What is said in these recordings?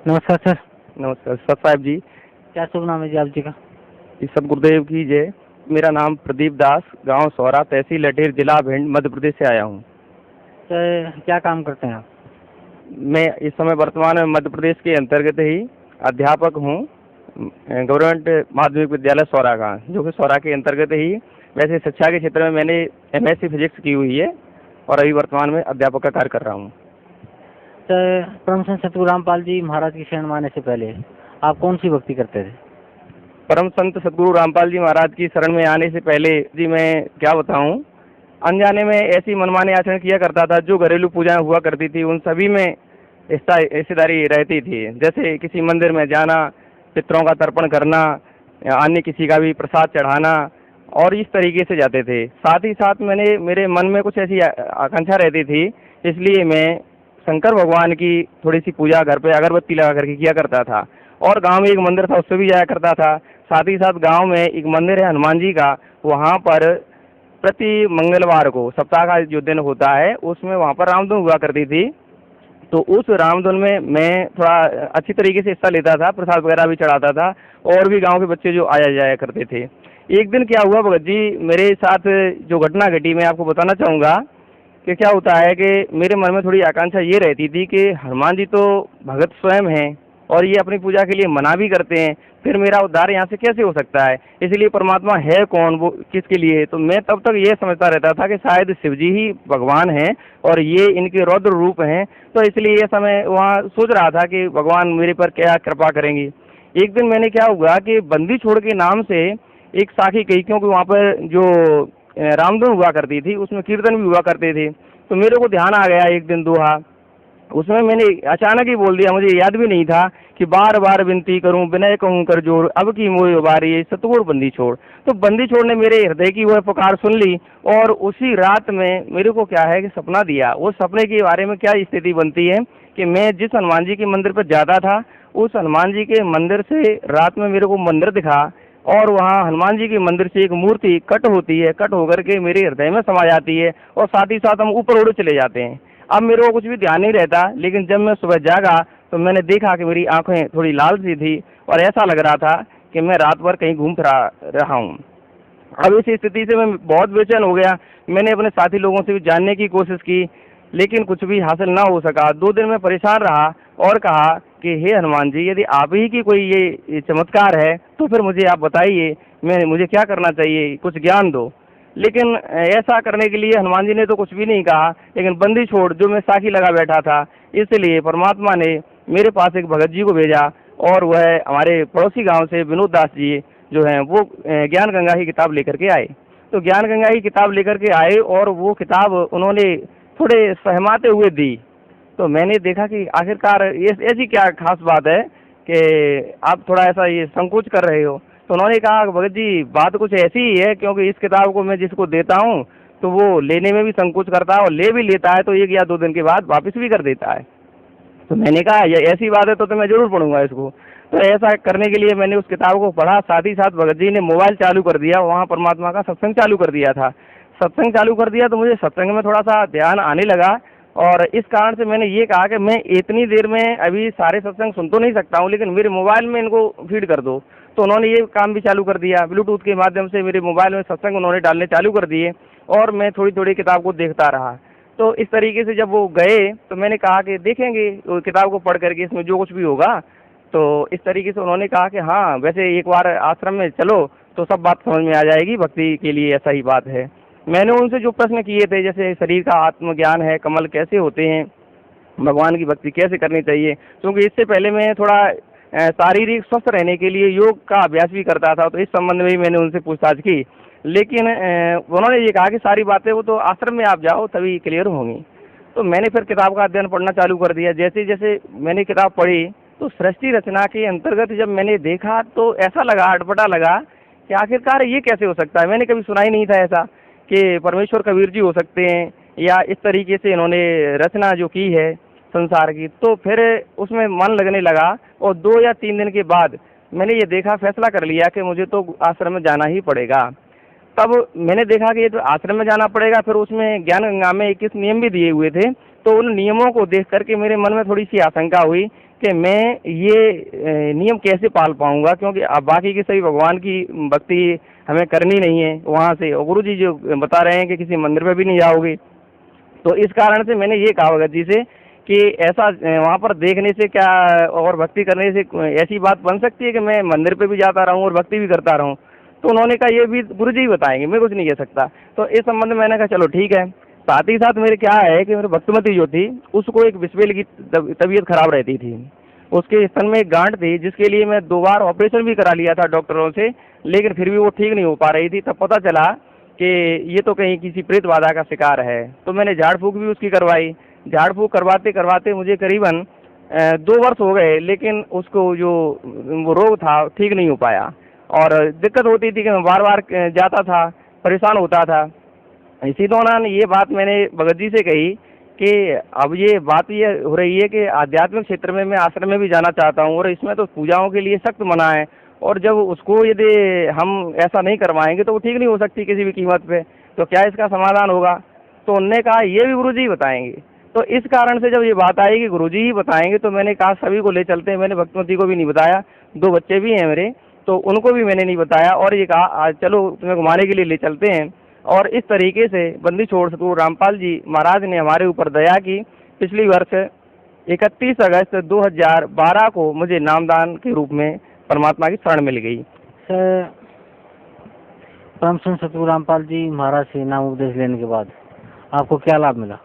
नमस्कार सर। नमस्कार सर साहब जी। क्या शुभ नाम है जी आप जी का? ईश्वर गुरुदेव की जय। मेरा नाम प्रदीप दास, गांव सौरा, तहसील लठेर, जिला भिंड, मध्य प्रदेश से आया हूं। सर क्या काम करते हैं आप? मैं इस समय वर्तमान में मध्य प्रदेश के अंतर्गत ही अध्यापक हूं, गवर्नमेंट माध्यमिक विद्यालय सौरा का, जो कि सौरा के अंतर्गत ही। वैसे शिक्षा के क्षेत्र में मैंने एमएससी फिजिक्स की हुई है और अभी वर्तमान में अध्यापक का कार्य कर रहा हूँ। सर परम संत सतगुरु रामपाल जी महाराज की शरण माने से पहले आप कौन सी भक्ति करते थे? परम संत सतगुरु रामपाल जी महाराज की शरण में आने से पहले जी मैं क्या बताऊं, अनजाने में ऐसी मनमाने आचरण किया करता था। जो घरेलू पूजाएं हुआ करती थी उन सभी में हिस्सेदारी रहती थी। जैसे किसी मंदिर में जाना, पितरों का तर्पण करना, अन्य किसी का भी प्रसाद चढ़ाना, और इस तरीके से जाते थे। साथ ही साथ मेरे मन में कुछ ऐसी आकांक्षा रहती थी, इसलिए मैं शंकर भगवान की थोड़ी सी पूजा घर पे अगरबत्ती लगा करके किया करता था। और गांव में एक मंदिर था, उससे भी जाया करता था। साथ ही साथ गांव में एक मंदिर है हनुमान जी का, वहाँ पर प्रति मंगलवार को सप्ताह का जो दिन होता है उसमें वहाँ पर रामधुन हुआ करती थी। तो उस रामधुन में मैं थोड़ा अच्छी तरीके से हिस्सा लेता था, प्रसाद वगैरह भी चढ़ाता था, और भी गांव के बच्चे जो आया जाया करते थे। एक दिन क्या हुआ भगत जी, मेरे साथ जो घटना घटी मैं आपको बताना चाहूँगा कि क्या होता है कि मेरे मन में थोड़ी आकांक्षा ये रहती थी कि हनुमान जी तो भगत स्वयं हैं और ये अपनी पूजा के लिए मना भी करते हैं, फिर मेरा उद्धार यहाँ से कैसे हो सकता है? इसलिए परमात्मा है कौन, वो किसके लिए? तो मैं तब तक ये समझता रहता था कि शायद शिव जी ही भगवान हैं और ये इनके रौद्र रूप हैं। तो इसलिए ये समय वहाँ सोच रहा था कि भगवान मेरे पर क्या कृपा करेंगी। एक दिन मैंने क्या हुआ कि बंदी छोड़ के नाम से एक साखी कही, क्योंकि वहाँ पर जो रामधुन हुआ करती थी उसमें कीर्तन भी हुआ करते थे। तो मेरे को ध्यान आ गया एक दिन दोहा, उसमें मैंने अचानक ही बोल दिया, मुझे याद भी नहीं था कि बार बार विनती करूं विनय कहूं कर जोर, अब की मोह बारी सतगुर बंदी छोड़। तो बंदी छोड़ ने मेरे हृदय की वह पुकार सुन ली, और उसी रात में मेरे को क्या है कि सपना दिया। उस सपने के बारे में क्या स्थिति बनती है कि मैं जिस हनुमान जी के मंदिर पर जाता था, उस हनुमान जी के मंदिर से रात में मेरे को मंदिर दिखा, और वहाँ हनुमान जी के मंदिर से एक मूर्ति कट होती है, कट होकर के मेरे हृदय में समा जाती है, और साथ ही साथ हम ऊपर उड़ चले जाते हैं। अब मेरे को कुछ भी ध्यान नहीं रहता, लेकिन जब मैं सुबह जागा तो मैंने देखा कि मेरी आंखें थोड़ी लाल सी थी और ऐसा लग रहा था कि मैं रात भर कहीं घूम फिरा रहा हूँ। अब इस स्थिति से मैं बहुत बेचैन हो गया। मैंने अपने साथी लोगों से भी जानने की कोशिश की, लेकिन कुछ भी हासिल ना हो सका। 2 दिन मैं परेशान रहा और कहा कि हे हनुमान जी, यदि आप ही की कोई ये चमत्कार है तो फिर मुझे आप बताइए, मुझे क्या करना चाहिए, कुछ ज्ञान दो। लेकिन ऐसा करने के लिए हनुमान जी ने तो कुछ भी नहीं कहा, लेकिन बंदी छोड़ जो मैं साखी लगा बैठा था, इसलिए परमात्मा ने मेरे पास एक भगत जी को भेजा, और वह हमारे पड़ोसी गांव से विनोद दास जी जो हैं वो ज्ञान गंगा की किताब लेकर के आए। तो ज्ञान गंगा की किताब लेकर के आए और वो किताब उन्होंने थोड़े सहमाते हुए दी। तो मैंने देखा कि आखिरकार ये ऐसी क्या खास बात है कि आप थोड़ा ऐसा ये संकोच कर रहे हो। तो उन्होंने कहा भगत जी बात कुछ ऐसी ही है, क्योंकि इस किताब को मैं जिसको देता हूँ तो वो लेने में भी संकोच करता है, और ले भी लेता है तो 1 या 2 दिन के बाद वापस भी कर देता है। तो मैंने कहा ये ऐसी बात है तो मैं जरूर पढ़ूंगा इसको। तो ऐसा करने के लिए मैंने उस किताब को पढ़ा। साथ ही साथ भगत जी ने मोबाइल चालू कर दिया, वहाँ परमात्मा का सत्संग चालू कर दिया था। सत्संग चालू कर दिया तो मुझे सत्संग में थोड़ा सा ध्यान आने लगा, और इस कारण से मैंने ये कहा कि मैं इतनी देर में अभी सारे सत्संग सुन तो नहीं सकता हूँ, लेकिन मेरे मोबाइल में इनको फीड कर दो। तो उन्होंने ये काम भी चालू कर दिया, ब्लूटूथ के माध्यम से मेरे मोबाइल में सत्संग उन्होंने डालने चालू कर दिए, और मैं थोड़ी थोड़ी किताब को देखता रहा। तो इस तरीके से जब वो गए तो मैंने कहा कि देखेंगे वो किताब को पढ़ करके इसमें जो कुछ भी होगा। तो इस तरीके से उन्होंने कहा कि हाँ वैसे एक बार आश्रम में चलो तो सब बात समझ में आ जाएगी, भक्ति के लिए ऐसा ही बात है। मैंने उनसे जो प्रश्न किए थे, जैसे शरीर का आत्मज्ञान है, कमल कैसे होते हैं, भगवान की भक्ति कैसे करनी चाहिए, क्योंकि इससे पहले मैं थोड़ा शारीरिक स्वस्थ रहने के लिए योग का अभ्यास भी करता था, तो इस संबंध में भी मैंने उनसे पूछताछ की। लेकिन उन्होंने ये कहा कि सारी बातें वो तो आश्रम में आप जाओ तभी क्लियर होंगी। तो मैंने फिर किताब का अध्ययन पढ़ना चालू कर दिया। जैसे जैसे मैंने किताब पढ़ी तो सृष्टि रचना के अंतर्गत जब मैंने देखा तो ऐसा लगा, अटपटा लगा कि आखिरकार ये कैसे हो सकता है। मैंने कभी सुना ही नहीं था ऐसा कि परमेश्वर कबीर जी हो सकते हैं, या इस तरीके से इन्होंने रचना जो की है संसार की। तो फिर उसमें मन लगने लगा, और 2 या 3 दिन के बाद मैंने ये देखा, फैसला कर लिया कि मुझे तो आश्रम में जाना ही पड़ेगा। तब मैंने देखा कि ये तो आश्रम में जाना पड़ेगा, फिर उसमें ज्ञान गंगा में 21 नियम भी दिए हुए थे। तो उन नियमों को देख करके मेरे मन में थोड़ी सी आशंका हुई कि मैं ये नियम कैसे पाल पाऊंगा, क्योंकि अब बाकी के सभी भगवान की भक्ति हमें करनी नहीं है वहाँ से, और गुरु जी जो बता रहे हैं कि किसी मंदिर में भी नहीं जाओगे। तो इस कारण से मैंने ये कहा भगत जी से कि ऐसा वहाँ पर देखने से क्या और भक्ति करने से ऐसी बात बन सकती है कि मैं मंदिर पे भी जाता रहूँ और भक्ति भी करता रहूँ। तो उन्होंने कहा ये भी गुरु जी ही बताएंगे, मैं कुछ नहीं कह सकता। तो इस संबंध में मैंने कहा चलो ठीक है। साथ ही साथ मेरे क्या है कि मेरी भक्तिमती जो थी उसको एक विस्फेल की तबीयत खराब रहती थी, उसके स्तन में एक गांठ थी जिसके लिए मैं 2 बार ऑपरेशन भी करा लिया था डॉक्टरों से, लेकिन फिर भी वो ठीक नहीं हो पा रही थी। तब पता चला कि ये तो कहीं किसी प्रेत बाधा का शिकार है। तो मैंने झाड़ फूक भी उसकी करवाई। झाड़ फूक करवाते करवाते मुझे करीबन 2 वर्ष हो गए, लेकिन उसको जो वो रोग था ठीक नहीं हो पाया और दिक्कत होती थी कि मैं बार बार जाता था, परेशान होता था। इसी दौरान ये बात मैंने भगत जी से कही कि अब ये बात ये हो रही है कि आध्यात्मिक क्षेत्र में मैं आश्रम में भी जाना चाहता हूँ और इसमें तो पूजाओं के लिए सख्त मना है, और जब उसको यदि हम ऐसा नहीं करवाएंगे तो वो ठीक नहीं हो सकती किसी भी कीमत पे, तो क्या इसका समाधान होगा। तो उनने कहा ये भी गुरु जी ही बताएंगे। तो इस कारण से जब ये बात आई कि गुरु जी ही बताएंगे तो मैंने कहा सभी को ले चलते हैं। मैंने भक्तिमती को भी नहीं बताया, 2 बच्चे भी हैं मेरे, तो उनको भी मैंने नहीं बताया, और ये कहा आज चलो तुम्हें घुमाने के लिए ले चलते हैं। और इस तरीके से बंदी छोड़ सतगुरु रामपाल जी महाराज ने हमारे ऊपर दया की। पिछली वर्ष 31 अगस्त 2012 को मुझे नामदान के रूप में परमात्मा की शरण मिल गई। सर, परम संत सतगुरु रामपाल जी महाराज से नाम उपदेश लेने के बाद आपको क्या लाभ मिला?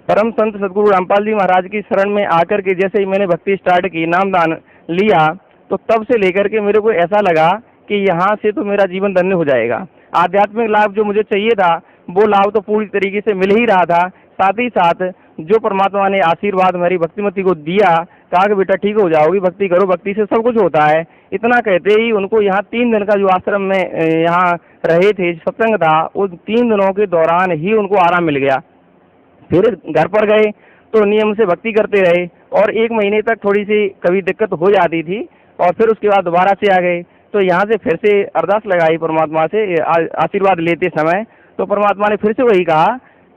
परम संत सतगुरु रामपाल जी महाराज की शरण में आकर के जैसे ही मैंने भक्ति स्टार्ट की, नामदान लिया, तो तब से लेकर के मेरे को ऐसा लगा कि यहाँ से तो मेरा जीवन धन्य हो जाएगा। आध्यात्मिक लाभ जो मुझे चाहिए था वो लाभ तो पूरी तरीके से मिल ही रहा था। साथ ही साथ जो परमात्मा ने आशीर्वाद मेरी भक्तिमती को दिया, कहा कि बेटा ठीक हो जाओगी, भक्ति करो, भक्ति से सब कुछ होता है, इतना कहते ही उनको यहाँ 3 दिन का जो आश्रम में यहाँ रहे थे, सत्संग था, उन 3 दिनों के दौरान ही उनको आराम मिल गया। फिर घर पर गए तो नियम से भक्ति करते रहे और 1 महीने तक थोड़ी सी कभी दिक्कत हो जाती थी, और फिर उसके बाद दोबारा से आ गए। तो यहाँ से फिर से अरदास लगाई परमात्मा से आशीर्वाद लेते समय, तो परमात्मा ने फिर से वही कहा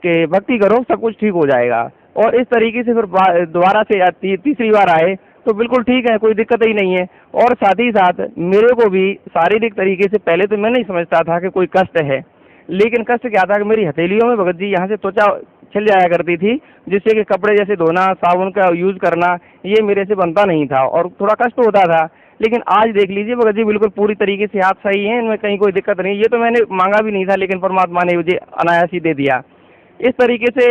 कि भक्ति करो, सब कुछ ठीक हो जाएगा। और इस तरीके से फिर दोबारा से तीसरी बार आए तो बिल्कुल ठीक है, कोई दिक्कत ही नहीं है। और साथ ही साथ मेरे को भी शारीरिक तरीके से पहले तो मैं नहीं समझता था कि कोई कष्ट है, लेकिन कष्ट क्या था कि मेरी हथेलियों में भगत जी यहाँ से त्वचा छिल जाया करती थी, जिससे कि कपड़े जैसे धोना, साबुन का यूज करना ये मेरे से बनता नहीं था और थोड़ा कष्ट होता था। लेकिन आज देख लीजिए भगत जी बिल्कुल पूरी तरीके से हाथ सही हैं, इनमें कहीं कोई दिक्कत नहीं। ये तो मैंने मांगा भी नहीं था, लेकिन परमात्मा ने मुझे अनायास ही दे दिया। इस तरीके से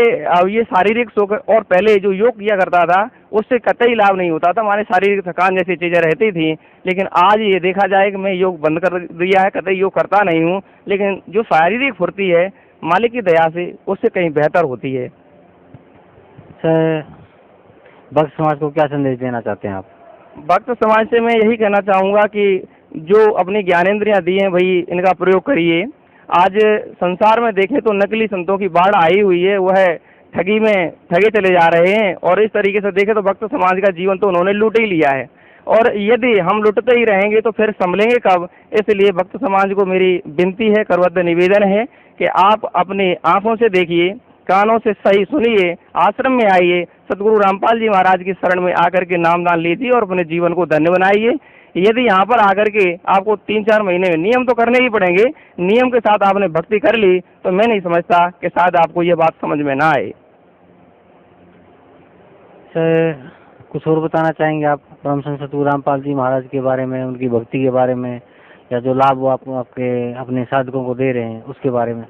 ये शारीरिक सुख, और पहले जो योग किया करता था उससे कतई लाभ नहीं होता था, हमारे शारीरिक थकान जैसी चीज़ें रहती थी। लेकिन आज ये देखा जाए कि मैं योग बंद कर दिया है, कतई योग करता नहीं हूँ, लेकिन जो शारीरिक फुर्ती है मालिक की दया से उससे कहीं बेहतर होती है। सर, भक्त समाज को क्या संदेश देना चाहते हैं आप? भक्त समाज से मैं यही कहना चाहूँगा कि जो अपनी ज्ञानेंद्रियाँ दी हैं भाई इनका प्रयोग करिए। आज संसार में देखें तो नकली संतों की बाढ़ आई हुई है, वह ठगी में ठगे चले जा रहे हैं, और इस तरीके से देखें तो भक्त समाज का जीवन तो उन्होंने लूट ही लिया है, और यदि हम लुटते ही रहेंगे तो फिर संभलेंगे कब। इसलिए भक्त समाज को मेरी विनती है, करवद्ध निवेदन है कि आप अपने आंखों से देखिए, कानों से सही सुनिए, आश्रम में आइए, सतगुरु रामपाल जी महाराज की शरण में आकर के नामदान लीजिए और अपने जीवन को धन्य बनाइए। यदि यहाँ पर आकर के आपको 3-4 महीने में नियम तो करने ही पड़ेंगे, नियम के साथ आपने भक्ति कर ली तो मैं नहीं समझता कि शायद आपको ये बात समझ में ना आए। सर, कुछ और बताना चाहेंगे आप परम संत सतगुरु रामपाल जी महाराज के बारे में, उनकी भक्ति के बारे में, या जो लाभ वो आपको आपके अपने साधकों को दे रहे हैं उसके बारे में?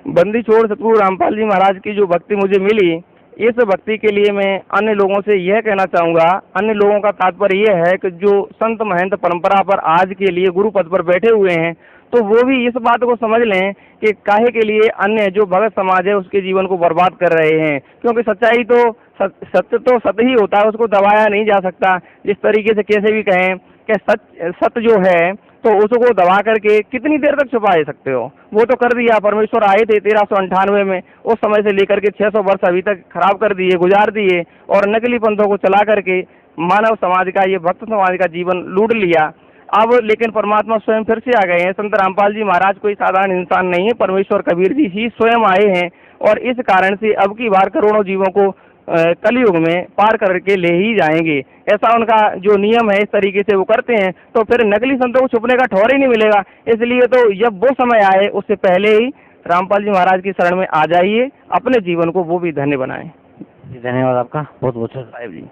बंदी छोड़ सतगुरु रामपाल जी महाराज की जो भक्ति मुझे मिली, इस भक्ति के लिए मैं अन्य लोगों से यह कहना चाहूँगा, अन्य लोगों का तात्पर्य यह है कि जो संत महंत परंपरा पर आज के लिए गुरु पद पर बैठे हुए हैं, तो वो भी इस बात को समझ लें कि काहे के लिए अन्य जो भगत समाज है उसके जीवन को बर्बाद कर रहे हैं। क्योंकि सच्चाई तो सत्य तो सत्य ही होता है, उसको दबाया नहीं जा सकता। जिस तरीके से कैसे भी कहें कि सत्य जो है तो उसको दबा करके कितनी देर तक छुपा सकते हो, वो तो कर दिया। परमेश्वर आए थे 1398 में, उस समय से लेकर के 600 वर्ष अभी तक खराब कर दिए, गुजार दिए, और नकली पंथों को चला करके मानव समाज का, ये भक्त समाज का जीवन लूट लिया। अब लेकिन परमात्मा स्वयं फिर से आ गए हैं। संत रामपाल जी महाराज कोई साधारण इंसान नहीं है, परमेश्वर कबीर जी ही स्वयं आए हैं और इस कारण से अब की बार करोड़ों जीवों को कलयुग में पार करके ले ही जाएंगे। ऐसा उनका जो नियम है, इस तरीके से वो करते हैं, तो फिर नकली संतों को छुपने का ठौर ही नहीं मिलेगा। इसलिए तो जब वो समय आए उससे पहले ही रामपाल जी महाराज की शरण में आ जाइए, अपने जीवन को वो भी धन्य बनाएं। जी धन्यवाद आपका, बहुत बहुत साहिब जी।